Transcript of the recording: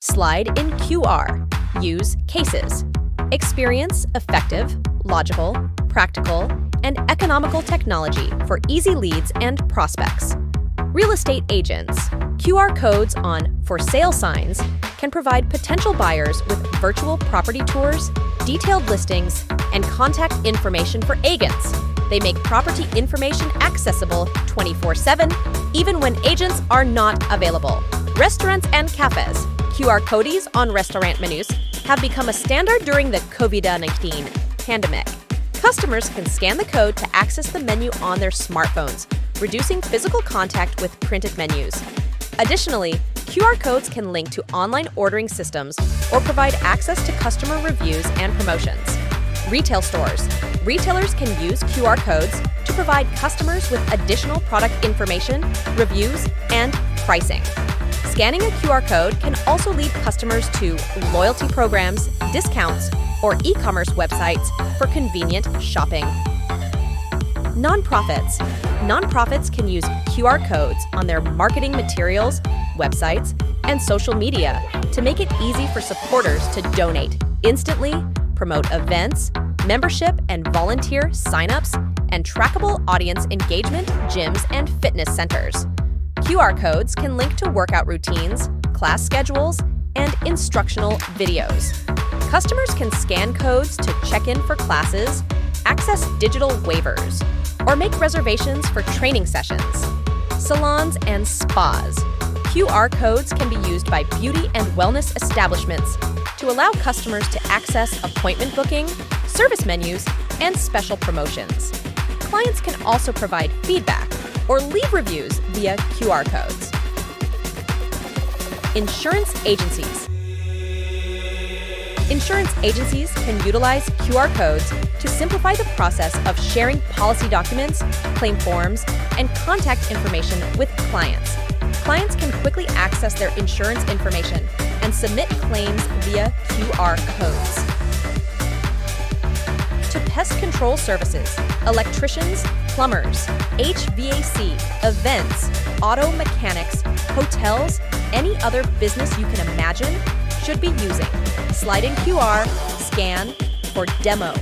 Slide in QR. Use cases. Experience effective, logical, practical, and economical technology for easy leads and prospects. Real estate agents. QR codes on for sale signs can provide potential buyers with virtual property tours, detailed listings, and contact information for agents. They make property information accessible 24/7, even when agents are not available. Restaurants and cafes. QR codes on restaurant menus have become a standard during the COVID-19 pandemic. Customers can scan the code to access the menu on their smartphones, reducing physical contact with printed menus. Additionally, QR codes can link to online ordering systems or provide access to customer reviews and promotions. Retail stores. Retailers can use QR codes to provide customers with additional product information, reviews, and pricing. Scanning a QR code can also lead customers to loyalty programs, discounts, or e-commerce websites for convenient shopping. Nonprofits. Nonprofits can use QR codes on their marketing materials, websites, and social media to make it easy for supporters to donate instantly, promote events, membership and volunteer signups, and trackable audience engagement, gyms, and fitness centers. QR codes can link to workout routines, class schedules, and instructional videos. Customers can scan codes to check in for classes, access digital waivers, or make reservations for training sessions. Salons and spas. QR codes can be used by beauty and wellness establishments to allow customers to access appointment booking, service menus, and special promotions. Clients can also provide feedback or leave reviews via QR codes. Insurance agencies. Insurance agencies can utilize QR codes to simplify the process of sharing policy documents, claim forms, and contact information with clients. Clients can quickly access their insurance information and submit claims via QR codes. To pest control services, electricians, plumbers, HVAC, events, auto mechanics, hotels, any other business you can imagine should be using Slide in QR, Scan, or Demo.